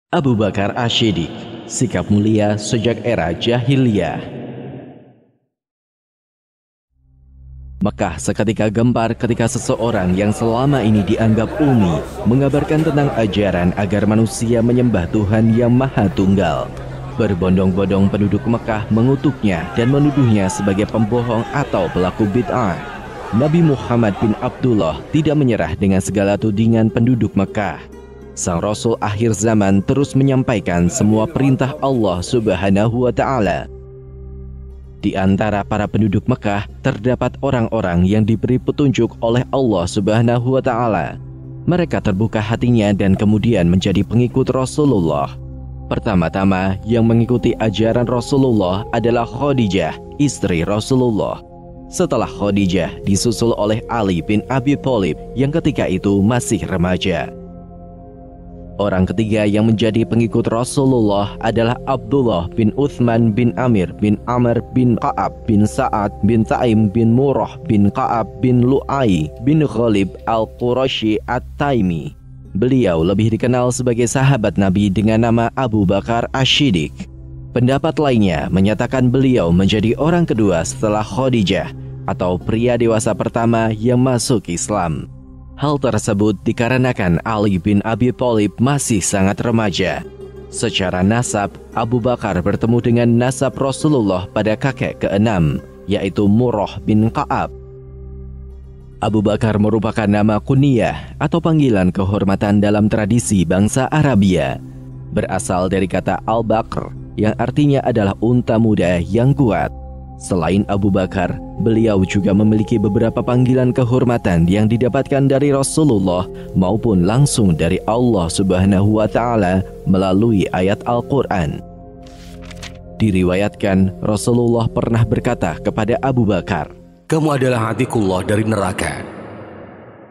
Abu Bakar Ash-Shiddiq, sikap mulia sejak era jahiliyah. Mekah seketika gempar ketika seseorang yang selama ini dianggap umi mengabarkan tentang ajaran agar manusia menyembah Tuhan yang Maha Tunggal. Berbondong-bondong penduduk Mekah mengutuknya dan menuduhnya sebagai pembohong atau pelaku bid'ah. Nabi Muhammad bin Abdullah tidak menyerah dengan segala tudingan penduduk Mekah. Sang Rasul akhir zaman terus menyampaikan semua perintah Allah Subhanahu wa Ta'ala. Di antara para penduduk Mekah terdapat orang-orang yang diberi petunjuk oleh Allah Subhanahu wa Ta'ala. Mereka terbuka hatinya dan kemudian menjadi pengikut Rasulullah. Pertama-tama yang mengikuti ajaran Rasulullah adalah Khadijah, istri Rasulullah. Setelah Khadijah disusul oleh Ali bin Abi Thalib yang ketika itu masih remaja. Orang ketiga yang menjadi pengikut Rasulullah adalah Abdullah bin Uthman bin Amir bin Amr bin Ka'ab bin Sa'ad bin Ta'im bin Murrah bin Ka'ab bin Lu'ay bin Ghalib al-Qurashi at-Taimi. Beliau lebih dikenal sebagai sahabat Nabi dengan nama Abu Bakar Ash-Shiddiq. Pendapat lainnya menyatakan beliau menjadi orang kedua setelah Khadijah atau pria dewasa pertama yang masuk Islam. Hal tersebut dikarenakan Ali bin Abi Thalib masih sangat remaja. Secara nasab, Abu Bakar bertemu dengan nasab Rasulullah pada kakek keenam, yaitu Murrah bin Ka'ab. Abu Bakar merupakan nama kunyah atau panggilan kehormatan dalam tradisi bangsa Arabia. Berasal dari kata al-Bakr, yang artinya adalah unta muda yang kuat. Selain Abu Bakar, beliau juga memiliki beberapa panggilan kehormatan yang didapatkan dari Rasulullah maupun langsung dari Allah Subhanahu wa Ta'ala melalui ayat Al-Quran. Diriwayatkan Rasulullah pernah berkata kepada Abu Bakar, "Kamu adalah atikullah dari neraka."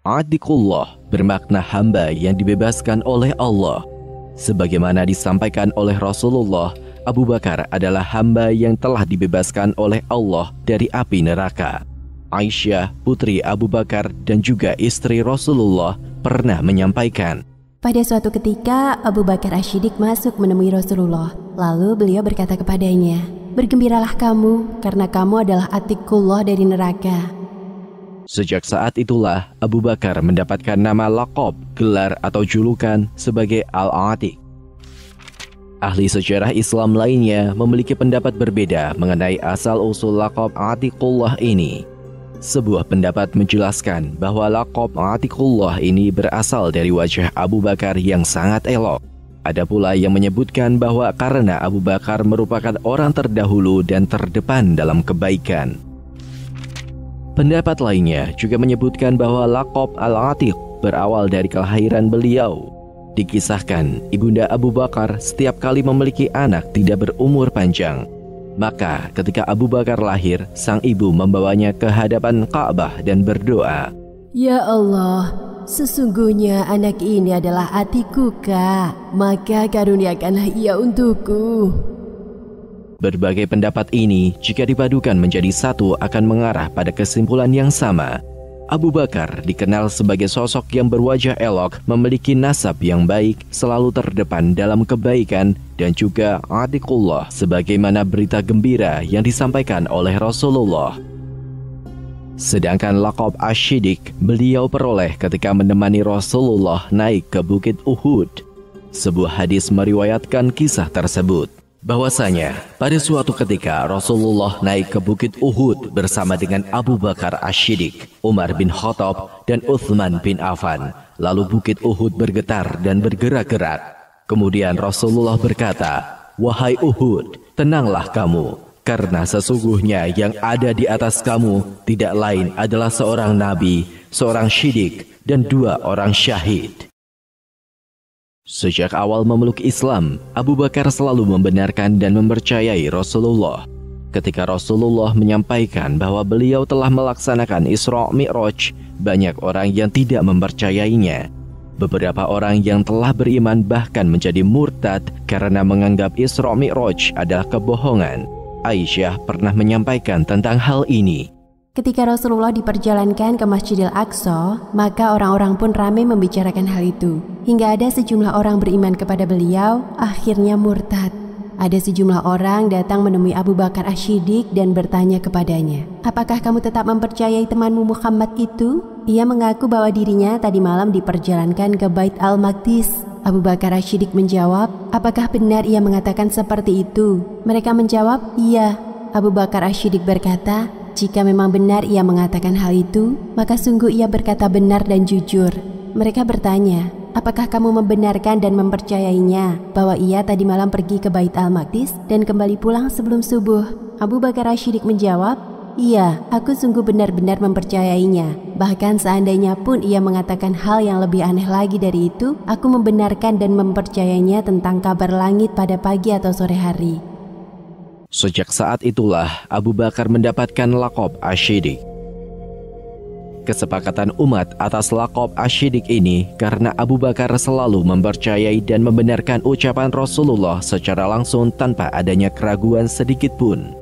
Atikullah bermakna hamba yang dibebaskan oleh Allah. Sebagaimana disampaikan oleh Rasulullah, Abu Bakar adalah hamba yang telah dibebaskan oleh Allah dari api neraka. Aisyah, putri Abu Bakar dan juga istri Rasulullah pernah menyampaikan, pada suatu ketika Abu Bakar Ash-Shiddiq masuk menemui Rasulullah. Lalu beliau berkata kepadanya, "Bergembiralah kamu, karena kamu adalah atikullah dari neraka." Sejak saat itulah Abu Bakar mendapatkan nama laqab, gelar atau julukan sebagai Al-Atiq. Ahli sejarah Islam lainnya memiliki pendapat berbeda mengenai asal-usul laqab Atiqullah ini. Sebuah pendapat menjelaskan bahwa laqab Atiqullah ini berasal dari wajah Abu Bakar yang sangat elok. Ada pula yang menyebutkan bahwa karena Abu Bakar merupakan orang terdahulu dan terdepan dalam kebaikan. Pendapat lainnya juga menyebutkan bahwa laqab Al-Atiq berawal dari kelahiran beliau. Dikisahkan, Ibunda Abu Bakar setiap kali memiliki anak tidak berumur panjang. Maka ketika Abu Bakar lahir, sang ibu membawanya ke hadapan Ka'bah dan berdoa, "Ya Allah, sesungguhnya anak ini adalah atiku, Kak. Maka karuniakanlah ia untukku." Berbagai pendapat ini jika dipadukan menjadi satu akan mengarah pada kesimpulan yang sama. Abu Bakar dikenal sebagai sosok yang berwajah elok, memiliki nasab yang baik, selalu terdepan dalam kebaikan, dan juga Atiqullah sebagaimana berita gembira yang disampaikan oleh Rasulullah. Sedangkan laqab Ash-Shiddiq beliau peroleh ketika menemani Rasulullah naik ke Bukit Uhud. Sebuah hadis meriwayatkan kisah tersebut, bahwasanya pada suatu ketika Rasulullah naik ke Bukit Uhud bersama dengan Abu Bakar Ash-Shiddiq, Umar bin Khattab, dan Uthman bin Affan. Lalu Bukit Uhud bergetar dan bergerak-gerak. Kemudian Rasulullah berkata, "Wahai Uhud, tenanglah kamu, karena sesungguhnya yang ada di atas kamu tidak lain adalah seorang nabi, seorang Shiddiq, dan 2 orang syahid." Sejak awal memeluk Islam, Abu Bakar selalu membenarkan dan mempercayai Rasulullah. Ketika Rasulullah menyampaikan bahwa beliau telah melaksanakan Isra Mi'raj, banyak orang yang tidak mempercayainya. Beberapa orang yang telah beriman bahkan menjadi murtad karena menganggap Isra Mi'raj adalah kebohongan. Aisyah pernah menyampaikan tentang hal ini. Ketika Rasulullah diperjalankan ke Masjidil Aqsa, maka orang-orang pun ramai membicarakan hal itu. Hingga ada sejumlah orang beriman kepada beliau, akhirnya murtad. Ada sejumlah orang datang menemui Abu Bakar Ash-Shiddiq dan bertanya kepadanya, "Apakah kamu tetap mempercayai temanmu Muhammad itu?" Ia mengaku bahwa dirinya tadi malam diperjalankan ke Bait Al-Maqdis. Abu Bakar Ash-Shiddiq menjawab, "Apakah benar ia mengatakan seperti itu?" Mereka menjawab, "Iya." Abu Bakar Ash-Shiddiq berkata, "Jika memang benar ia mengatakan hal itu, maka sungguh ia berkata benar dan jujur." Mereka bertanya, "Apakah kamu membenarkan dan mempercayainya bahwa ia tadi malam pergi ke Bait Al-Maqdis dan kembali pulang sebelum subuh?" Abu Bakar Ash-Shiddiq menjawab, "Iya, aku sungguh benar-benar mempercayainya. Bahkan seandainya pun ia mengatakan hal yang lebih aneh lagi dari itu, aku membenarkan dan mempercayainya tentang kabar langit pada pagi atau sore hari." Sejak saat itulah Abu Bakar mendapatkan laqab Ash-Shiddiq. Kesepakatan umat atas laqab Ash-Shiddiq ini karena Abu Bakar selalu mempercayai dan membenarkan ucapan Rasulullah secara langsung tanpa adanya keraguan sedikit pun.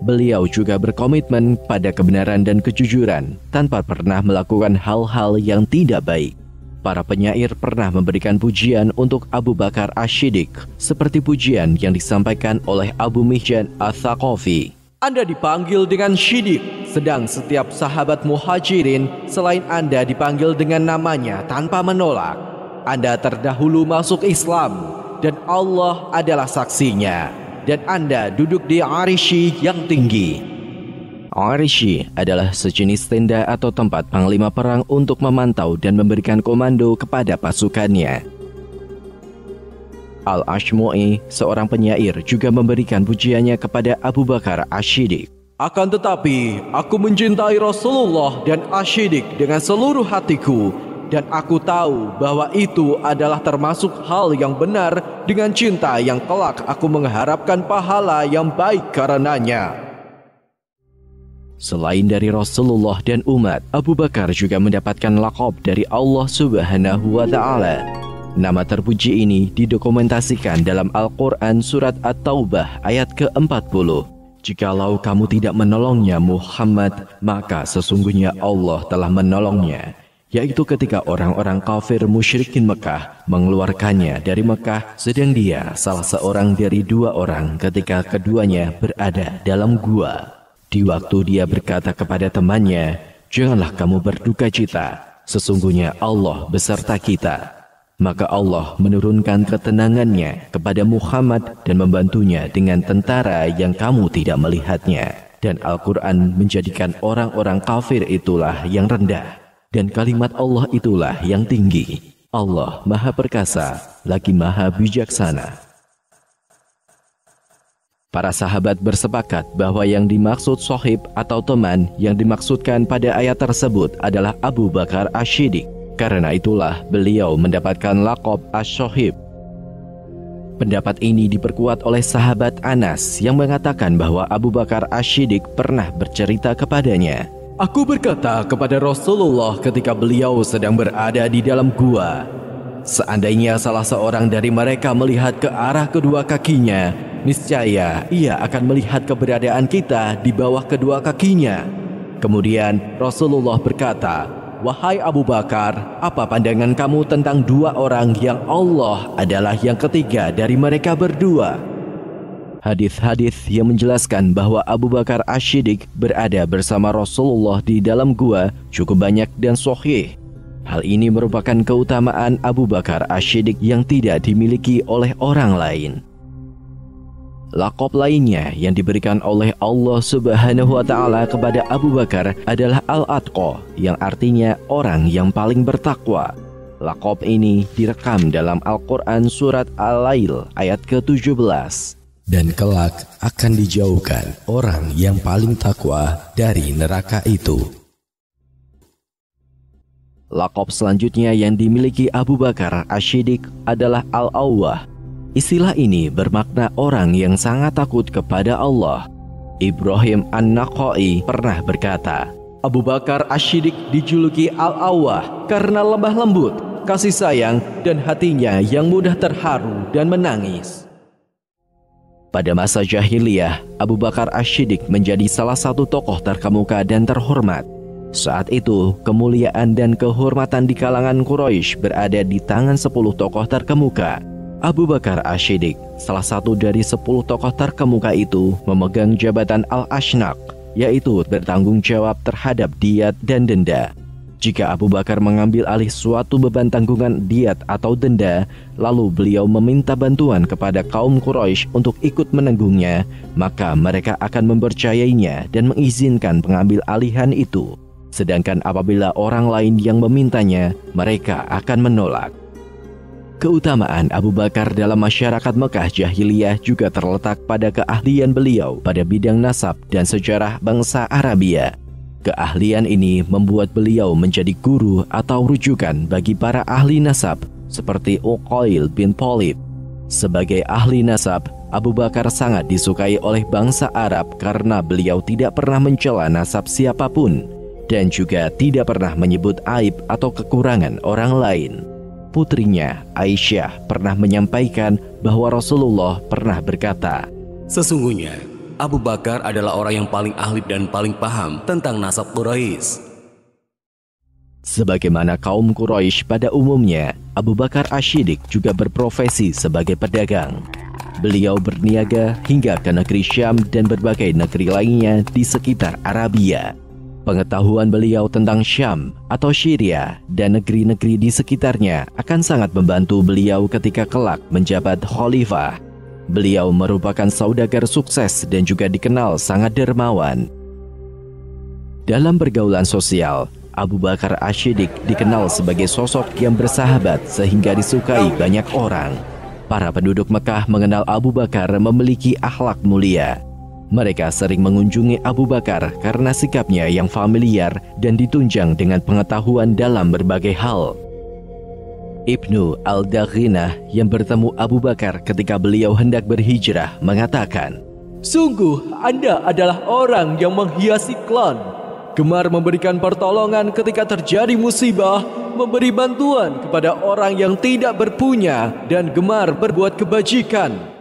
Beliau juga berkomitmen pada kebenaran dan kejujuran tanpa pernah melakukan hal-hal yang tidak baik. Para penyair pernah memberikan pujian untuk Abu Bakar Ash-Shiddiq seperti pujian yang disampaikan oleh Abu Mihjan Ats-Tsaqafi. Anda dipanggil dengan Shiddiq, sedang setiap sahabat muhajirin selain Anda dipanggil dengan namanya tanpa menolak. Anda terdahulu masuk Islam dan Allah adalah saksinya, dan Anda duduk di Arsy yang tinggi. Arsy adalah sejenis tenda atau tempat panglima perang untuk memantau dan memberikan komando kepada pasukannya. Al-Ashmu'i, seorang penyair, juga memberikan pujiannya kepada Abu Bakar Ash-Shiddiq. "Akan tetapi, aku mencintai Rasulullah dan Ash-Shiddiq dengan seluruh hatiku, dan aku tahu bahwa itu adalah termasuk hal yang benar dengan cinta yang kelak aku mengharapkan pahala yang baik karenanya." Selain dari Rasulullah dan umat, Abu Bakar juga mendapatkan laqab dari Allah Subhanahu wa Ta'ala. Nama terpuji ini didokumentasikan dalam Al-Quran Surat At-Taubah ayat ke-40. "Jikalau kamu tidak menolongnya Muhammad, maka sesungguhnya Allah telah menolongnya." Yaitu ketika orang-orang kafir musyrikin Mekah mengeluarkannya dari Mekah, sedang dia salah seorang dari dua orang ketika keduanya berada dalam gua. Di waktu dia berkata kepada temannya, "Janganlah kamu berduka cita, sesungguhnya Allah beserta kita." Maka Allah menurunkan ketenangannya kepada Muhammad dan membantunya dengan tentara yang kamu tidak melihatnya. Dan Al-Quran menjadikan orang-orang kafir itulah yang rendah, dan kalimat Allah itulah yang tinggi. Allah Maha Perkasa, lagi Maha Bijaksana. Para sahabat bersepakat bahwa yang dimaksud sohib atau teman yang dimaksudkan pada ayat tersebut adalah Abu Bakar Ash-Shiddiq. Karena itulah beliau mendapatkan laqab Ash-Shohib. Pendapat ini diperkuat oleh sahabat Anas yang mengatakan bahwa Abu Bakar Ash-Shiddiq pernah bercerita kepadanya, "Aku berkata kepada Rasulullah ketika beliau sedang berada di dalam gua, seandainya salah seorang dari mereka melihat ke arah kedua kakinya, niscaya ia akan melihat keberadaan kita di bawah kedua kakinya." Kemudian Rasulullah berkata, "Wahai Abu Bakar, apa pandangan kamu tentang dua orang yang Allah adalah yang ketiga dari mereka berdua?" Hadis-hadis yang menjelaskan bahwa Abu Bakar Ash-Shiddiq berada bersama Rasulullah di dalam gua cukup banyak dan sahih. Hal ini merupakan keutamaan Abu Bakar Ash-Shiddiq yang tidak dimiliki oleh orang lain. Laqab lainnya yang diberikan oleh Allah Subhanahu wa Ta'ala kepada Abu Bakar adalah Al-Atqa, yang artinya orang yang paling bertakwa. Laqab ini direkam dalam Al-Quran Surat Al-Lail ayat ke-17. Dan kelak akan dijauhkan orang yang paling takwa dari neraka itu. Laqab selanjutnya yang dimiliki Abu Bakar Ash-Shiddiq adalah Al-Awwah. Istilah ini bermakna orang yang sangat takut kepada Allah. Ibrahim An-Nakhai pernah berkata, Abu Bakar Ash-Shiddiq dijuluki Al-Awwah karena lemah lembut, kasih sayang, dan hatinya yang mudah terharu dan menangis. Pada masa jahiliyah, Abu Bakar Asy-Syiddiq menjadi salah satu tokoh terkemuka dan terhormat. Saat itu, kemuliaan dan kehormatan di kalangan Quraisy berada di tangan 10 tokoh terkemuka. Abu Bakar Asy-Syiddiq, salah satu dari 10 tokoh terkemuka itu, memegang jabatan Al-Ashnaq, yaitu bertanggung jawab terhadap diat dan denda. Jika Abu Bakar mengambil alih suatu beban tanggungan diat atau denda, lalu beliau meminta bantuan kepada kaum Quraisy untuk ikut menanggungnya, maka mereka akan mempercayainya dan mengizinkan pengambil alihan itu. Sedangkan apabila orang lain yang memintanya, mereka akan menolak. Keutamaan Abu Bakar dalam masyarakat Mekah jahiliyah juga terletak pada keahlian beliau pada bidang nasab dan sejarah bangsa Arabia. Keahlian ini membuat beliau menjadi guru atau rujukan bagi para ahli nasab seperti Uqail bin Thalib. Sebagai ahli nasab, Abu Bakar sangat disukai oleh bangsa Arab karena beliau tidak pernah mencela nasab siapapun dan juga tidak pernah menyebut aib atau kekurangan orang lain. Putrinya, Aisyah, pernah menyampaikan bahwa Rasulullah pernah berkata, "Sesungguhnya Abu Bakar adalah orang yang paling ahli dan paling paham tentang nasab Quraisy." Sebagaimana kaum Quraisy pada umumnya, Abu Bakar Asy-Syiddiq juga berprofesi sebagai pedagang. Beliau berniaga hingga ke negeri Syam dan berbagai negeri lainnya di sekitar Arabia. Pengetahuan beliau tentang Syam atau Syria dan negeri-negeri di sekitarnya akan sangat membantu beliau ketika kelak menjabat khalifah. Beliau merupakan saudagar sukses dan juga dikenal sangat dermawan. Dalam pergaulan sosial, Abu Bakar Asy-Syiddiq dikenal sebagai sosok yang bersahabat sehingga disukai banyak orang. Para penduduk Mekah mengenal Abu Bakar memiliki akhlak mulia. Mereka sering mengunjungi Abu Bakar karena sikapnya yang familiar dan ditunjang dengan pengetahuan dalam berbagai hal. Ibnu Al-Daghinah yang bertemu Abu Bakar ketika beliau hendak berhijrah mengatakan, "Sungguh Anda adalah orang yang menghiasi klan, gemar memberikan pertolongan ketika terjadi musibah, memberi bantuan kepada orang yang tidak berpunya, dan gemar berbuat kebajikan."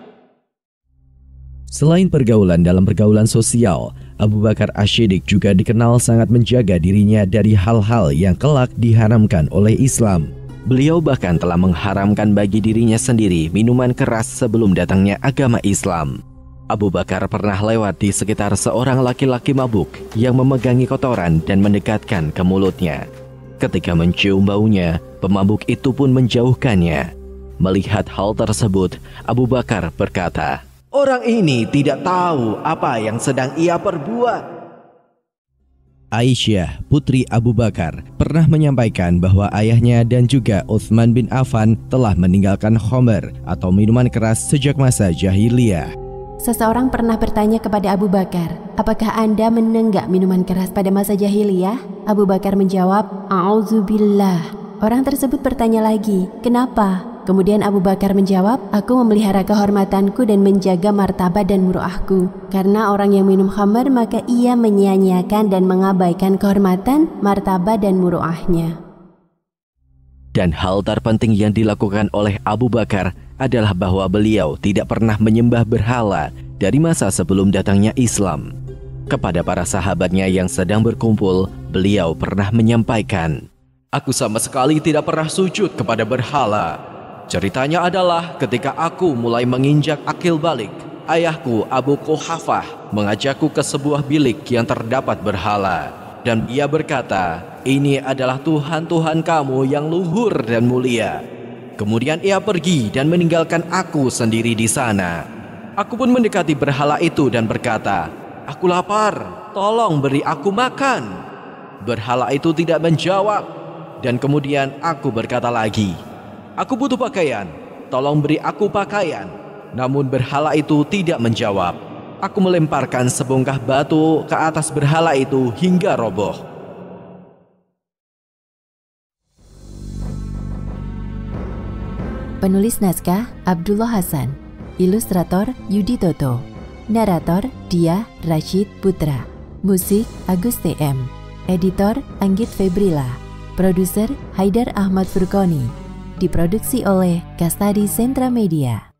Selain pergaulan dalam pergaulan sosial, Abu Bakar Asy-Syiddiq juga dikenal sangat menjaga dirinya dari hal-hal yang kelak diharamkan oleh Islam. Beliau bahkan telah mengharamkan bagi dirinya sendiri minuman keras sebelum datangnya agama Islam. Abu Bakar pernah lewat di sekitar seorang laki-laki mabuk yang memegangi kotoran dan mendekatkan ke mulutnya. Ketika mencium baunya, pemabuk itu pun menjauhkannya. Melihat hal tersebut, Abu Bakar berkata, "Orang ini tidak tahu apa yang sedang ia perbuat." Aisyah, putri Abu Bakar, pernah menyampaikan bahwa ayahnya dan juga Utsman bin Affan telah meninggalkan khamr atau minuman keras sejak masa jahiliyah. Seseorang pernah bertanya kepada Abu Bakar, "Apakah Anda menenggak minuman keras pada masa jahiliyah?" Abu Bakar menjawab, "A'udzubillah." Orang tersebut bertanya lagi, "Kenapa?" Kemudian Abu Bakar menjawab, "Aku memelihara kehormatanku dan menjaga martabat dan muruahku. Karena orang yang minum khamr maka ia menyia-nyiakan dan mengabaikan kehormatan, martabat dan muruahnya." Dan hal terpenting yang dilakukan oleh Abu Bakar adalah bahwa beliau tidak pernah menyembah berhala dari masa sebelum datangnya Islam. Kepada para sahabatnya yang sedang berkumpul, beliau pernah menyampaikan, "Aku sama sekali tidak pernah sujud kepada berhala. Ceritanya adalah ketika aku mulai menginjak akil balik, ayahku Abu Quhafah mengajakku ke sebuah bilik yang terdapat berhala. Dan ia berkata, 'Ini adalah Tuhan-Tuhan kamu yang luhur dan mulia.' Kemudian ia pergi dan meninggalkan aku sendiri di sana. Aku pun mendekati berhala itu dan berkata, 'Aku lapar, tolong beri aku makan.' Berhala itu tidak menjawab. Dan kemudian aku berkata lagi, 'Aku butuh pakaian, tolong beri aku pakaian.' Namun berhala itu tidak menjawab. Aku melemparkan sebongkah batu ke atas berhala itu hingga roboh." Penulis naskah Abdullah Hasan, ilustrator Yudi Toto, narator Dia Rashid Putra, musik Agus TM, editor Anggit Febrila, produser Haidar Ahmad Furqoni. Diproduksi oleh Kastadi Sentra Media.